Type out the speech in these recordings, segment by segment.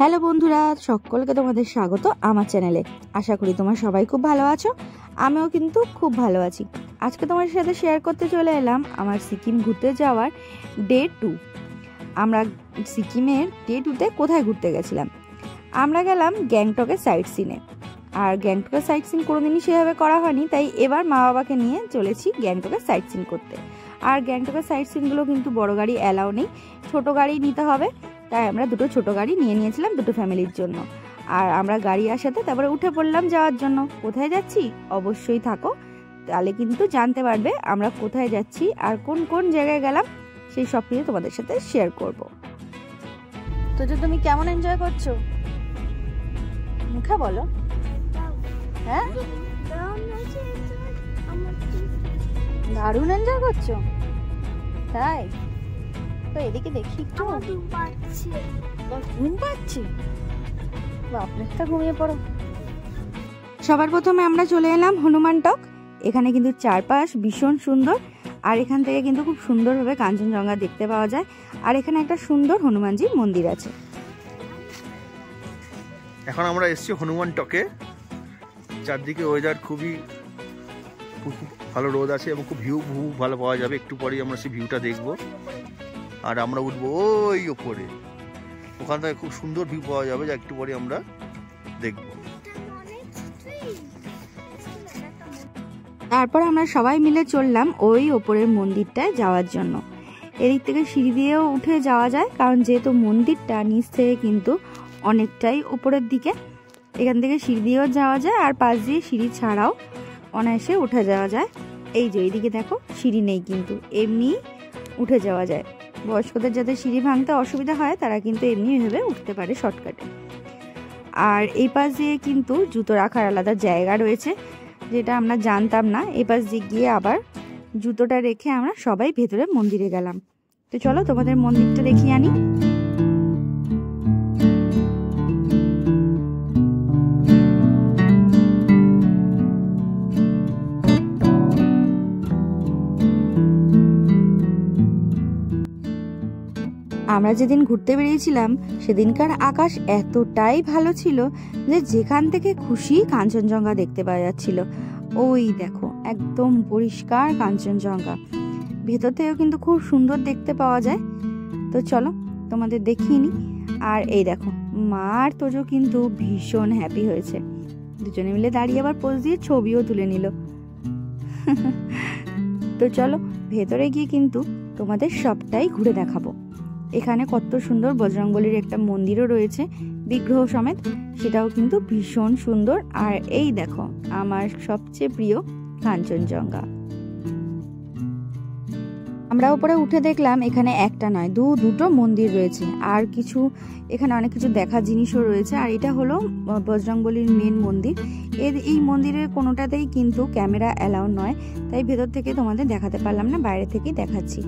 Hello বন্ধুরা, সকলকে তোমাদের স্বাগত আমার চ্যানেলে। আশা করি তোমরা সবাই খুব ভালো আছো। আমিও কিন্তু খুব ভালো আছি। আজকে তোমাদের সাথে শেয়ার করতে চলে এলাম আমার সিকিম ঘুরতে যাওয়ার ডে 2। আমরা সিকিমের ডে 2তে কোথায় ঘুরতে গেছিলাম? আমরা গেলাম গ্যাংটকের সাইট সিনে। আর গ্যাংটকের সাইট সিন কোনোদিনই সেভাবে করা হয়নি, তাই এবার মা বাবাকে নিয়ে চলেছি গ্যাংটকের সাইট সিন করতে। আর গ্যাংটকের সাইট সিনগুলো কিন্তু বড় গাড়ি অ্যালাউ নেই, ছোটো গাড়ি নিতে হবে। তাই আমরা দুটো ছোটো গাড়ি নিয়ে নিয়েছিলাম দুটো ফ্যামিলির জন্য। আর আমরা গাড়ি আসাতে তারপরে উঠে পড়লাম যাওয়ার জন্য। কোথায় যাচ্ছি অবশ্যই থাকো, তাহলে কিন্তু জানতে পারবে আমরা কোথায় যাচ্ছি আর কোন কোন জায়গায় গেলাম, সেই সব কিছু তোমাদের সাথে শেয়ার করব। তো যে তুমি কেমন এনজয় করছো মুখে বলো। হ্যাঁ, দারুণ এনজয় করছো তাই? তো এদিকে দেখি একটু। ঘুম পাচ্ছি? বাপরে, তা ঘুমিয়ে পড়ো। সবার প্রথমে আমরা চলে এলাম হনুমান টক। এখানে কিন্তু চারপাশ ভীষণ সুন্দর, আর এখান থেকে কিন্তু খুব সুন্দরভাবে কাঞ্চনজঙ্ঘা দেখতে পাওয়া যায়। আর এখানে একটা সুন্দর হনুমানজির মন্দির আছে। এখন আমরা এসেছি হনুমান টকে। চারদিকে ওয়েদার খুবই ভালো, রোদ আছে এবং খুব ভিউ ভালো পাওয়া যাবে। একটু পরেই আমরা সেই ভিউটা দেখবো। আর আমরা উঠবো ওই ওপরে, ওখান থেকে খুব সুন্দর ভিউ পাওয়া যাবে, যা একটু পরে আমরা দেখব। তারপর আমরা সবাই মিলে চললাম ওই ওপরের মন্দিরটায় যাওয়ার জন্য। এদিক থেকে সিঁড়ি দিয়েও উঠে যাওয়া যায়, কারণ যেহেতু মন্দিরটা নিচ থেকে কিন্তু অনেকটাই উপরের দিকে। এখান থেকে সিঁড়ি দিয়েও যাওয়া যায়, আর পাশ দিয়ে সিঁড়ি ছাড়াও অনায়াসে উঠে যাওয়া যায়। এই যে এইদিকে দেখো, সিঁড়ি নেই কিন্তু এমনি উঠে যাওয়া যায়। বয়স্কদের যাদের সিঁড়ি ভাঙতে অসুবিধা হয় তারা কিন্তু এমনি এভাবে উঠতে পারে শর্টকাটে। আর এই পাশ দিয়ে কিন্তু জুতো রাখার আলাদা জায়গা রয়েছে, যেটা আমরা জানতাম না। এই পাশ দিয়ে গিয়ে আবার জুতোটা রেখে আমরা সবাই ভেতরে মন্দিরে গেলাম। তো চলো তোমাদের মন্দিরটা দেখিয়ে আনি। আমরা যেদিন ঘুরতে বেরিয়েছিলাম সেদিনকার আকাশ এতটাই ভালো ছিল যে যেখান থেকে খুশি কাঞ্চনজঙ্ঘা দেখতে পাওয়া যাচ্ছিল। ওই দেখো, একদম পরিষ্কার কাঞ্চনজঙ্ঘা। ভেতর থেকেও কিন্তু খুব সুন্দর দেখতে পাওয়া যায়। তো চলো তোমাদের দেখিয়ে নি। আর এই দেখো, মা আর তোজো কিন্তু ভীষণ হ্যাপি হয়েছে। দুজনে মিলে দাঁড়িয়ে আবার পোজ দিয়ে ছবিও তুলে নিল। তো চলো ভেতরে গিয়ে কিন্তু তোমাদের সবটাই ঘুরে দেখাবো। এখানে কত সুন্দর বজরংবলীর একটা মন্দিরও রয়েছে বিগ্রহ সমেত, সেটাও কিন্তু ভীষণ সুন্দর। আর এই দেখো আমার সবচেয়ে প্রিয় কাঞ্চনজঙ্ঘা। আমরা উপরে উঠে দেখলাম এখানে একটা নয় দুটো মন্দির রয়েছে, আর কিছু এখানে অনেক কিছু দেখার জিনিসও রয়েছে। আর এটা হলো বজরংবলীর মেন মন্দির। এই মন্দিরের কোনোটাতেই কিন্তু ক্যামেরা অ্যালাউ নয়, তাই ভেতর থেকে তোমাদের দেখাতে পারলাম না, বাইরে থেকেই দেখাচ্ছি।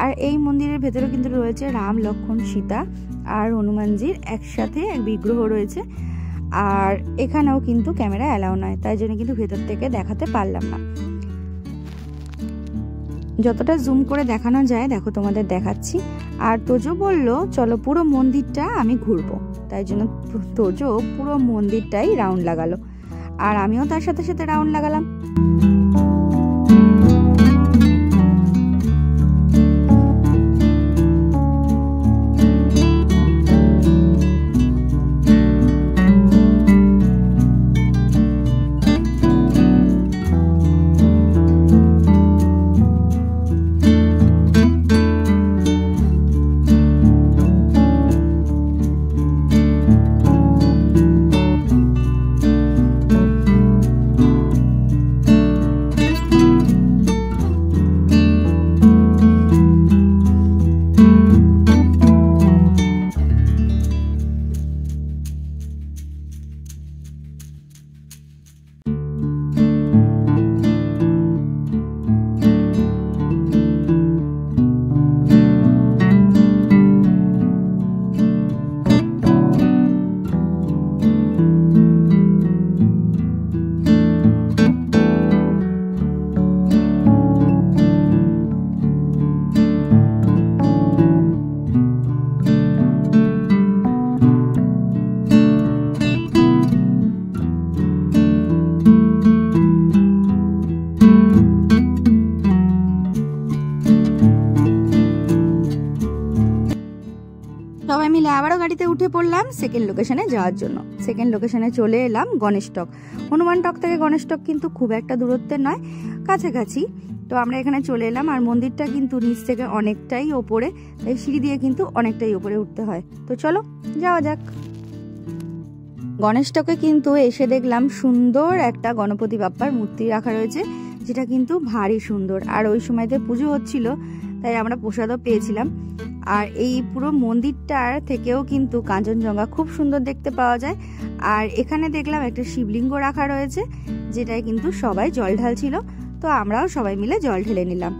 আর এই মন্দিরের ভেতরে কিন্তু রয়েছে রাম, লক্ষ্মণ, সীতা আর হনুমানজির একসাথে এক বিগ্রহ রয়েছে। আর এখানেও কিন্তু ক্যামেরা অ্যালাউ নয়, তাই জন্য কিন্তু ভেতর থেকে দেখাতে পারলাম না। যতটা জুম করে দেখানো যায় দেখো তোমাদের দেখাচ্ছি। আর তোজো বলল চলো পুরো মন্দিরটা আমি ঘুরবো, তাই জন্য তোজো পুরো মন্দিরটাই রাউন্ড লাগালো, আর আমিও তার সাথে সাথে রাউন্ড লাগালাম। গাড়িতে উঠে পড়লাম সেকেন্ড লোকেশনে যাওয়ার জন্য। সেকেন্ড লোকেশনে চলে এলাম গণেশ টক। হনুমান টক থেকে গণেশ টক কিন্তু খুব একটা দূরত্বের নয়, কাছাকাছি। তো আমরা এখানে চলে এলাম, আর মন্দিরটা কিন্তু নিচ থেকে অনেকটাই ওপরে, তাই সিঁড়ি দিয়ে কিন্তু অনেকটাই ওপরে উঠতে হয়। তো চলো যাওয়া যাক। গণেশ টকে কিন্তু এসে দেখলাম সুন্দর একটা গণপতি বাপ্পার মূর্তি রাখা রয়েছে, যেটা কিন্তু ভারী সুন্দর। আর ওই সময়তে পুজো হচ্ছিল, তাই আমরা প্রসাদও পেয়েছিলাম। আর এই পুরো মন্দিরটার থেকেও কিন্তু কাঞ্চনজঙ্ঘা খুব সুন্দর দেখতে পাওয়া যায়। আর এখানে দেখলাম একটা শিবলিঙ্গ রাখা রয়েছে, যেটায় কিন্তু সবাই জল ঢালছিল। তো আমরাও সবাই মিলে জল ঢেলে নিলাম।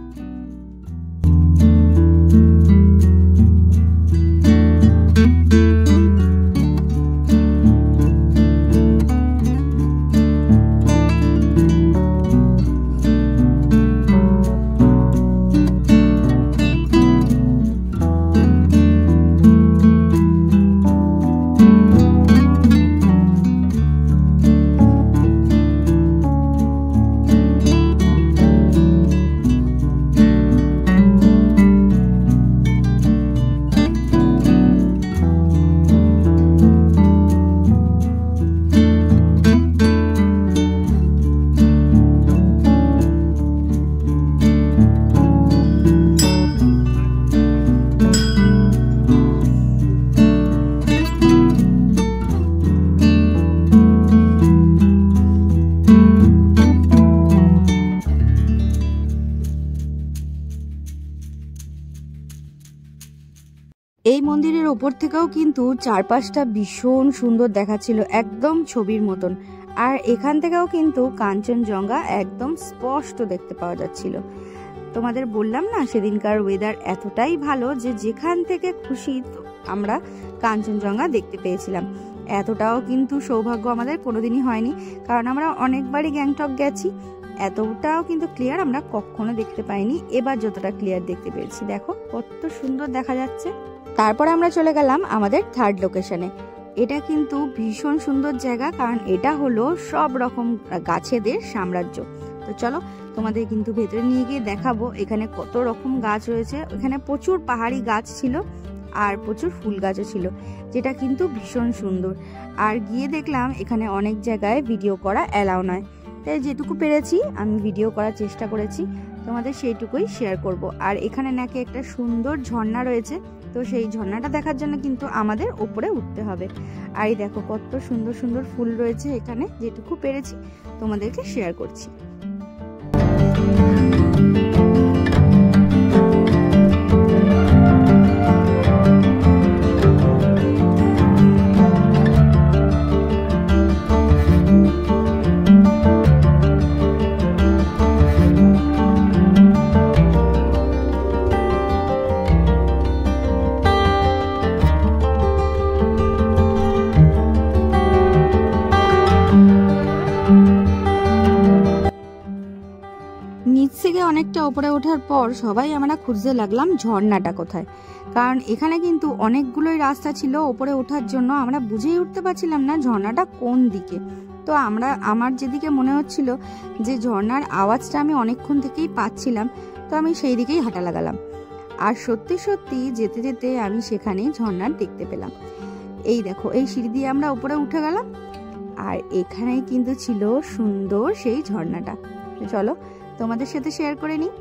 এই মন্দিরের ওপর থেকেও কিন্তু চারপাশটা ভীষণ সুন্দর দেখাচ্ছিল, একদম ছবির মতন। আর এখান থেকেও কিন্তু কাঞ্চনজঙ্ঘা একদম স্পষ্ট দেখতে পাওয়া যাচ্ছিল। তোমাদের বললাম না, সেদিনকার ওয়েদার এতটাই ভালো যে যেখান থেকে খুশি আমরা কাঞ্চনজঙ্ঘা দেখতে পেয়েছিলাম। এতটাও কিন্তু সৌভাগ্য আমাদের কোনোদিনই হয়নি, কারণ আমরা অনেকবারই গ্যাংটক গেছি। এতটাও কিন্তু ক্লিয়ার আমরা কখনো দেখতে পাইনি। এবার যতটা ক্লিয়ার দেখতে পেয়েছি, দেখো কত সুন্দর দেখা যাচ্ছে। তারপরে আমরা চলে গেলাম আমাদের থার্ড লোকেশনে। এটা কিন্তু ভীষণ সুন্দর জায়গা, কারণ এটা হলো সব রকম গাছেদের সাম্রাজ্য। তো চলো তোমাদের কিন্তু ভেতরে নিয়ে গিয়ে দেখাবো এখানে কত রকম গাছ রয়েছে। এখানে প্রচুর পাহাড়ি গাছ ছিল আর প্রচুর ফুল গাছও ছিল, যেটা কিন্তু ভীষণ সুন্দর। আর গিয়ে দেখলাম এখানে অনেক জায়গায় ভিডিও করা অ্যালাউ নয়, তাই যেটুকু পেরেছি আমি ভিডিও করার চেষ্টা করেছি, তোমাদের সেইটুকুই শেয়ার করব। আর এখানে নাকি একটা সুন্দর ঝর্ণা রয়েছে, তো সেই ঝর্ণাটা দেখার জন্য কিন্তু আমাদের উপরে উঠতে হবে। আর এই দেখো কত সুন্দর সুন্দর ফুল রয়েছে এখানে, যেটুকু পেরেছি তোমাদেরকে শেয়ার করছি। নিচ থেকে অনেকটা উপরে ওঠার পর সবাই আমরা খুঁজতে লাগলাম ঝর্ণাটা কোথায়, কারণ এখানে কিন্তু অনেকগুলোই রাস্তা ছিল উপরে ওঠার জন্য। আমরা বুঝেই উঠতে পারছিলাম না ঝর্ণাটা কোন দিকে। তো আমার যেদিকে মনে হচ্ছিল যে ঝর্ণার আওয়াজটা আমি অনেকক্ষণ থেকেই পাচ্ছিলাম, তো আমি সেই দিকেই হাঁটা লাগালাম। আর সত্যি সত্যি যেতে যেতে আমি সেখানেই ঝর্ণার দেখতে পেলাম। এই দেখো, এই সিঁড়ি দিয়ে আমরা উপরে উঠে গেলাম, আর এখানেই কিন্তু ছিল সুন্দর সেই ঝর্ণাটা। চলো তোমাদের সাথে শেয়ার করে নিই।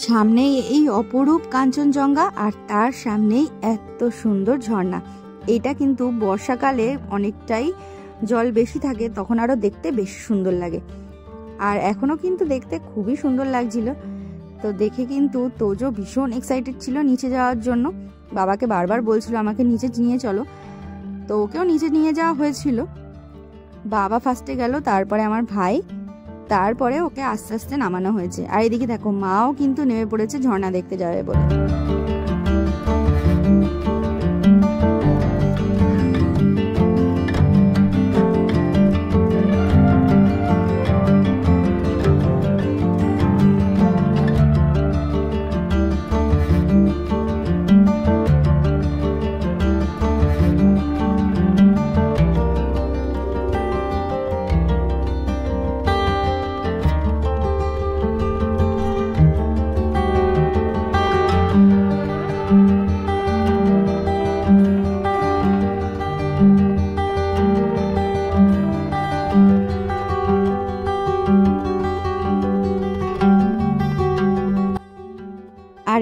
সামনেই এই অপরূপ কাঞ্চনজঙ্ঘা, আর তার সামনেই এত সুন্দর ঝর্ণা। এটা কিন্তু বর্ষাকালে অনেকটাই জল বেশি থাকে, তখন আরো দেখতে বেশ সুন্দর লাগে। আর এখনো কিন্তু দেখতে খুবই সুন্দর লাগছিল। তো দেখে কিন্তু তোজো ভীষণ এক্সাইটেড ছিল নিচে যাওয়ার জন্য, বাবাকে বারবার বলছিল আমাকে নিচে নিয়ে চলো। তো ওকেও নিচে নিয়ে যাওয়া হয়েছিল। বাবা ফার্স্টে গেল, তারপরে আমার ভাই, তারপরে ওকে আস্তে আস্তে নামানো হয়েছে। আর এদিকে দেখো মাও কিন্তু নেমে পড়েছে ঝর্ণা দেখতে যাবে বলে।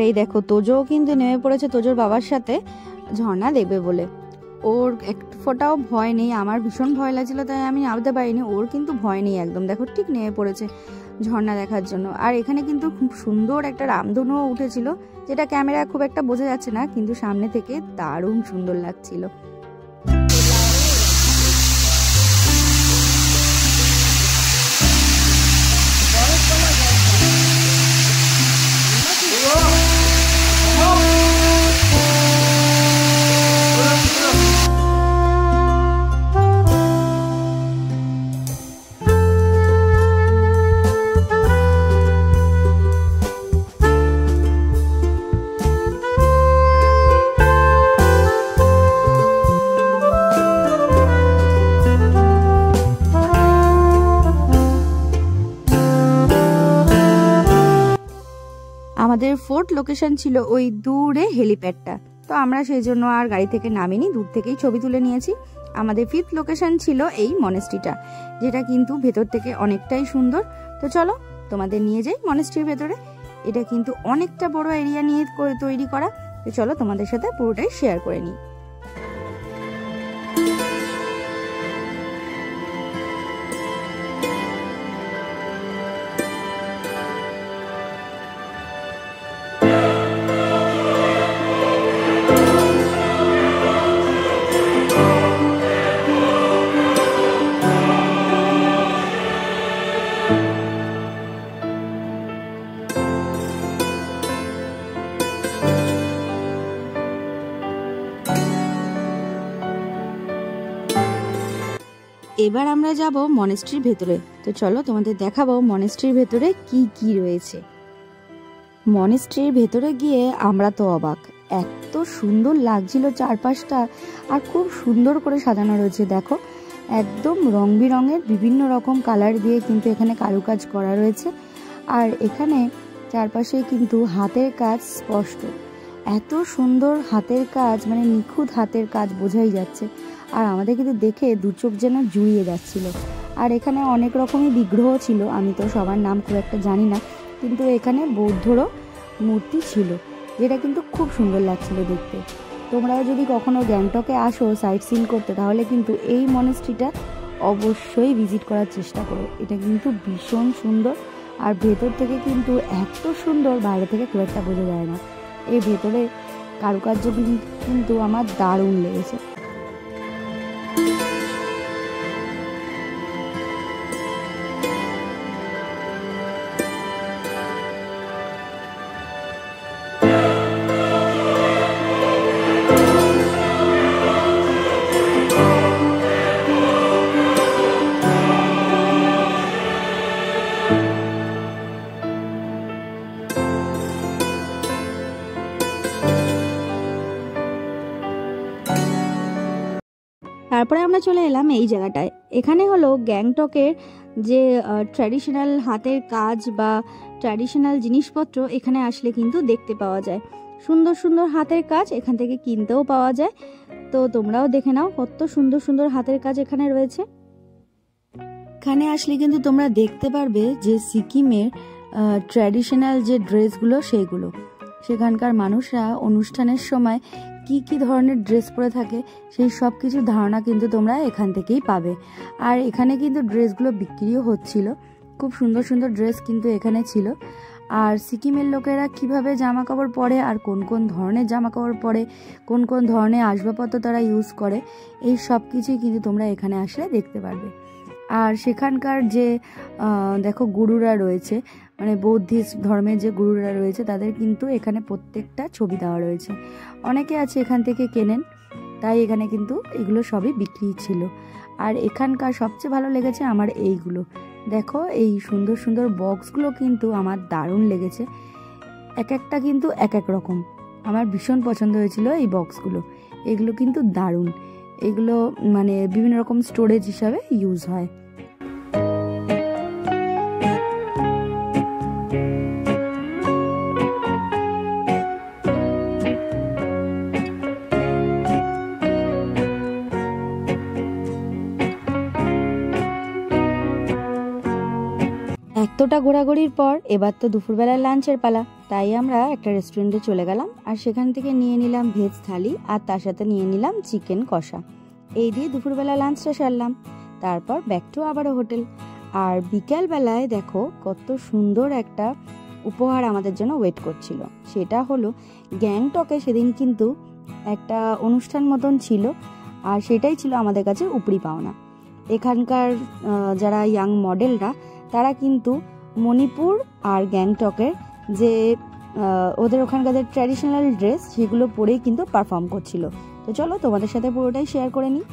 এই দেখো তোজোও কিন্তু নেমে পড়েছে তোজোর বাবার সাথে ঝর্ণা দেখবে বলে। ওর এক ফোঁটাও ভয় নেই, আমার ভীষণ ভয় লাগছিল তাই আমি নামতে পারিনি, ওর কিন্তু ভয় নেই একদম। দেখো ঠিক নেমে পড়েছে ঝর্ণা দেখার জন্য। আর এখানে কিন্তু খুব সুন্দর একটা রামধনুও উঠেছিল, যেটা ক্যামেরা খুব একটা বোঝা যাচ্ছে না, কিন্তু সামনে থেকে দারুণ সুন্দর লাগছিল। আমাদের ফোর্থ লোকেশন ছিল ওই দূরে হেলিপ্যাডটা, তো আমরা সেই জন্য আর গাড়ি থেকে নামিনি, দূর থেকেই ছবি তুলে নিয়েছি। আমাদের ফিফথ লোকেশন ছিল এই মনেস্ট্রিটা, যেটা কিন্তু ভেতর থেকে অনেকটাই সুন্দর। তো চলো তোমাদের নিয়ে যাই মনেস্ট্রির ভেতরে। এটা কিন্তু অনেকটা বড় এরিয়া নিয়ে তৈরি করা, তো চলো তোমাদের সাথে পুরোটাই শেয়ার করে নিই। এবার আমরা যাব মনেস্ট্রির ভেতরে, তো চলো তোমাদের দেখাবো মনেস্ট্রির ভেতরে কি কি রয়েছে। মনেস্ট্রির ভেতরে গিয়ে আমরা তো অবাক, এত সুন্দর লাগছিল চারপাশটা, আর খুব সুন্দর করে সাজানো রয়েছে। দেখো একদম রং বেরঙের বিভিন্ন রকম কালার দিয়ে কিন্তু এখানে কারুকাজ করা রয়েছে। আর এখানে চারপাশে কিন্তু হাতের কাজ স্পষ্ট, এত সুন্দর হাতের কাজ, মানে নিখুঁত হাতের কাজ বোঝাই যাচ্ছে। আর আমাদের কিন্তু দেখে দু চোখ যেন জুড়িয়ে যাচ্ছিল। আর এখানে অনেক রকমই বিগ্রহ ছিল, আমি তো সবার নাম খুব একটা জানি না, কিন্তু এখানে বৌদ্ধরও মূর্তি ছিল, যেটা কিন্তু খুব সুন্দর লাগছিল দেখতে। তোমরাও যদি কখনো গ্যাংটকে আসো সাইট সিন করতে, তাহলে কিন্তু এই মনেস্ট্রিটা অবশ্যই ভিজিট করার চেষ্টা করো। এটা কিন্তু ভীষণ সুন্দর, আর ভেতর থেকে কিন্তু এত সুন্দর, বাইরে থেকে খুব একটা বোঝা যায় না। এই ভেতরে কারুকার্য কিন্তু আমার দারুণ লেগেছে। তারপরে আমরা চলে এলাম এই জায়গাটায়। এখানে হলো গ্যাংটকের যে ট্র্যাডিশনাল হাতের কাজ বা ট্র্যাডিশনাল জিনিসপত্র এখানে আসলে কিন্তু দেখতে পাওয়া যায়। সুন্দর সুন্দর হাতের কাজ এখান থেকে কিনতেও পাওয়া যায়, তো তোমরাও দেখে নাও কত সুন্দর সুন্দর হাতের কাজ এখানে রয়েছে। এখানে আসলে কিন্তু তোমরা দেখতে পারবে যে সিকিমের ট্র্যাডিশনাল যে ড্রেসগুলো সেইগুলো, সেখানকার মানুষরা অনুষ্ঠানের সময় কি কি ধরনের ড্রেস পরে থাকে সেই সব কিছু ধারণা কিন্তু তোমরা এখান থেকেই পাবে। আর এখানে কিন্তু ড্রেসগুলো বিক্রিও হচ্ছিল, খুব সুন্দর সুন্দর ড্রেস কিন্তু এখানে ছিল। আর সিকিমের লোকেরা কিভাবে জামা কাপড় পরে, আর কোন কোন ধরনের জামা কাপড় পরে, কোন কোন ধরনের আসবাবপত্র তারা ইউজ করে, এই সব কিছুই কিন্তু তোমরা এখানে আসলে দেখতে পারবে। আর সেখানকার যে দেখো গুরুরা রয়েছে, মানে বৌদ্ধিস্ট ধর্মের যে গুরুরা রয়েছে, তাদের কিন্তু এখানে প্রত্যেকটা ছবি দেওয়া রয়েছে। অনেকে আছে এখান থেকে কেনেন, তাই এখানে কিন্তু এগুলো সবই বিক্রি ছিল। আর এখানকার সবচেয়ে ভালো লেগেছে আমার এইগুলো, দেখো এই সুন্দর সুন্দর বক্সগুলো কিন্তু আমার দারুণ লেগেছে। এক একটা কিন্তু এক এক রকম, আমার ভীষণ পছন্দ হয়েছিল এই বক্সগুলো। এগুলো কিন্তু দারুণ, এগুলো মানে বিভিন্ন রকম স্টোরেজ হিসাবে ইউজ হয়। এতটা ঘোরাঘুরির পর এবার তো দুপুরবেলার লাঞ্চের পালা, তাই আমরা একটা রেস্টুরেন্টে চলে গেলাম আর সেখান থেকে নিয়ে নিলাম ভেজ থালি আর তার সাথে নিয়ে নিলাম চিকেন কষা। এই দিয়ে দুপুরবেলা লাঞ্চটা সারলাম। তারপর ব্যাক টু আবারও হোটেল। আর বিকেলবেলায় দেখো কত সুন্দর একটা উপহার আমাদের জন্য ওয়েট করছিল। সেটা হলো গ্যাংটকে সেদিন কিন্তু একটা অনুষ্ঠান মতন ছিল, আর সেটাই ছিল আমাদের কাছে উপরি পাওনা। এখানকার যারা ইয়াং মডেলরা তারা কিন্তু মণিপুর আর গ্যাংটকের যে ওদের ওখানকার যে ট্র্যাডিশনাল ড্রেস সেগুলো পরেই কিন্তু পারফর্ম করছিল। তো চলো তোমাদের সাথে পুরোটাই শেয়ার করে নিই।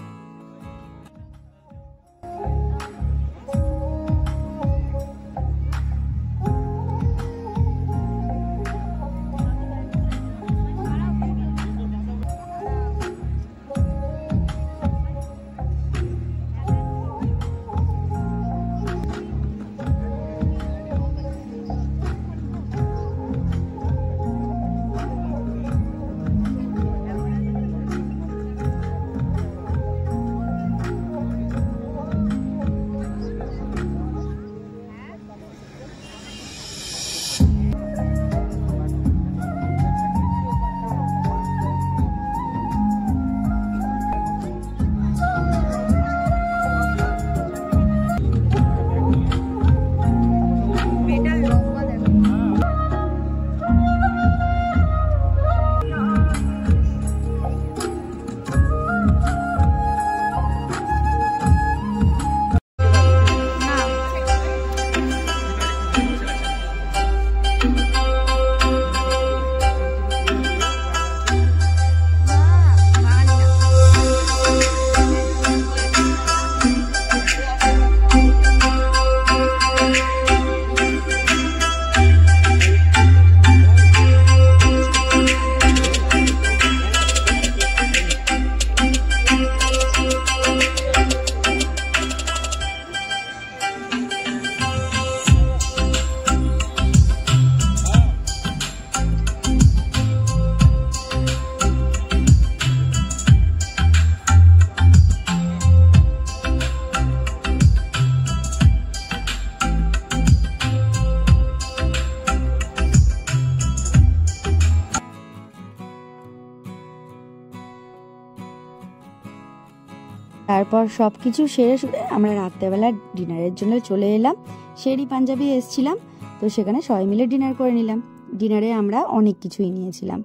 তারপর সব কিছু সেরে সুরে আমরা রাত্রেবেলা ডিনারের জন্য চলে এলাম। শেরি পাঞ্জাবি এসেছিলাম, তো সেখানে সবাই মিলে ডিনার করে নিলাম। ডিনারে আমরা অনেক কিছুই নিয়েছিলাম।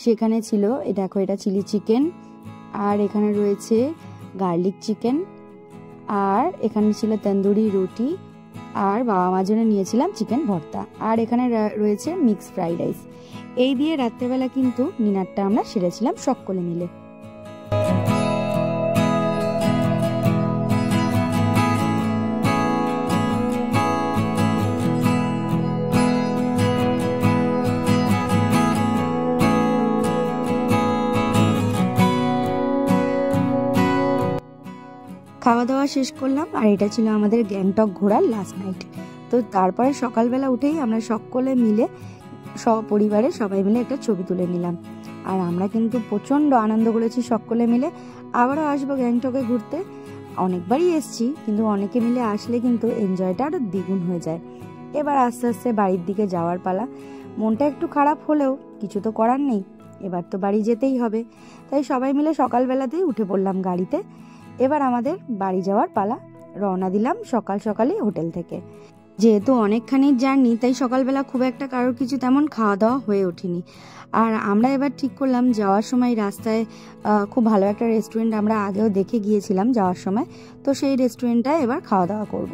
সেখানে ছিল দেখো, এটা চিলি চিকেন, আর এখানে রয়েছে গার্লিক চিকেন, আর এখানে ছিল তন্দুরি রুটি, আর বাবা মার জন্য নিয়েছিলাম চিকেন ভর্তা, আর এখানে রয়েছে মিক্স ফ্রাইড রাইস। এই দিয়ে রাত্রেবেলা কিন্তু ডিনারটা আমরা সেরেছিলাম সকলে মিলে। খাওয়া দাওয়া শেষ করলাম, আর এটা ছিল আমাদের গ্যাংটক ঘোরার লাস্ট নাইট। তো তারপরে সকালবেলা উঠেই আমরা সকলে মিলে সপরিবারে সবাই মিলে একটা ছবি তুলে নিলাম। আর আমরা কিন্তু প্রচণ্ড আনন্দ করেছি সকলে মিলে। আবারও আসবো গ্যাংটকে ঘুরতে, অনেকবারই এসছি, কিন্তু অনেকে মিলে আসলে কিন্তু এনজয়টা আরও দ্বিগুণ হয়ে যায়। এবার আস্তে আস্তে বাড়ির দিকে যাওয়ার পালা। মনটা একটু খারাপ হলেও কিছু তো করার নেই, এবার তো বাড়ি যেতেই হবে। তাই সবাই মিলে সকালবেলাতেই উঠে পড়লাম গাড়িতে। এবার আমাদের বাড়ি যাওয়ার পালা। রওনা দিলাম সকাল সকালে হোটেল থেকে। যেহেতু অনেকখানি জার্নি, তাই সকালবেলা খুব একটা কারোর কিছু তেমন খাওয়া দাওয়া হয়ে ওঠেনি। আর আমরা এবার ঠিক করলাম যাওয়ার সময় রাস্তায় খুব ভালো একটা রেস্টুরেন্ট আমরা আগেও দেখে গিয়েছিলাম যাওয়ার সময়, তো সেই রেস্টুরেন্টটায় এবার খাওয়া দাওয়া করব।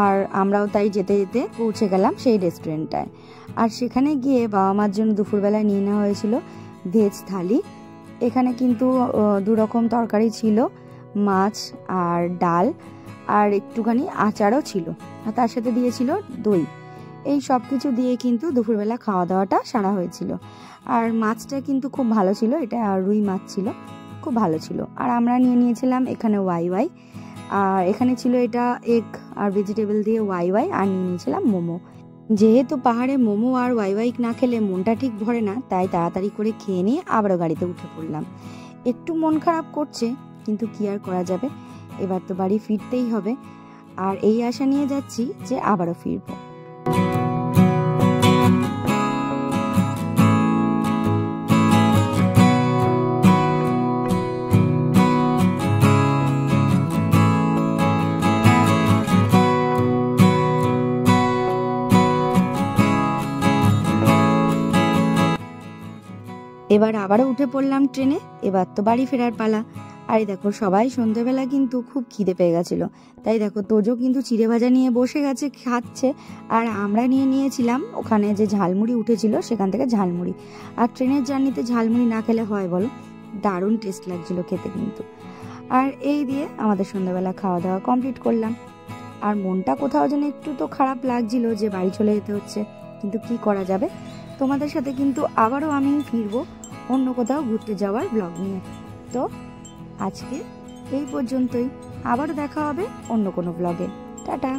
আর আমরাও তাই যেতে যেতে পৌঁছে গেলাম সেই রেস্টুরেন্টটায়। আর সেখানে গিয়ে বাবা মার জন্য দুপুরবেলায় নিয়ে নেওয়া হয়েছিল ভেজ থালি। এখানে কিন্তু 2 রকম তরকারি ছিল, মাছ আর ডাল, আর একটুখানি আচারও ছিল, আর তার সাথে দিয়েছিল দই। এই সব কিছু দিয়ে কিন্তু দুপুরবেলা খাওয়া দাওয়াটা সারা হয়েছিল। আর মাছটা কিন্তু খুব ভালো ছিল, এটা রুই মাছ ছিল, খুব ভালো ছিল। আর আমরা নিয়ে নিয়েছিলাম এখানে ওয়াই, আর এখানে ছিল এটা এগ আর ভেজিটেবল দিয়ে ওয়াই, আর নিয়ে নিয়েছিলাম মোমো। যেহেতু পাহাড়ে মোমো আর ওয়াই না খেলে মনটা ঠিক ভরে না, তাই তাড়াতাড়ি করে খেয়ে নিয়ে আবারও গাড়িতে উঠে পড়লাম। একটু মন খারাপ করছে, কিন্তু কি আর করা যাবে, এবার তো বাড়ি ফিরতেই হবে। আর এই আশা নিয়ে যাচ্ছি যে আবারও ফিরবো। এবার আবারও উঠে পড়লাম ট্রেনে। এবার তো বাড়ি ফেরার পালা। আর এই দেখো সবাই সন্ধ্যেবেলা কিন্তু খুব খিদে পেয়ে গেছিলো, তাই দেখো তোজো কিন্তু চিড়ে ভাজা নিয়ে বসে গেছে খাচ্ছে। আর আমরা নিয়েছিলাম ওখানে যে ঝালমুড়ি উঠেছিল সেখান থেকে ঝালমুড়ি। আর ট্রেনের জার্নিতে ঝালমুড়ি না খেলে হয় বলো? দারুণ টেস্ট লাগছিল খেতে কিন্তু। আর এই দিয়ে আমাদের সন্ধ্যাবেলা খাওয়া দাওয়া কমপ্লিট করলাম। আর মনটা কোথাও যেন একটু তো খারাপ লাগছিল যে বাড়ি চলে যেতে হচ্ছে, কিন্তু কি করা যাবে। তোমাদের সাথে কিন্তু আবারও আমি ফিরবো অন্য কোথাও ঘুরতে যাওয়ার ব্লগ নিয়ে। তো আজকে এই পর্যন্তই, আবারও দেখা হবে অন্য কোনো ব্লগে। টাটা।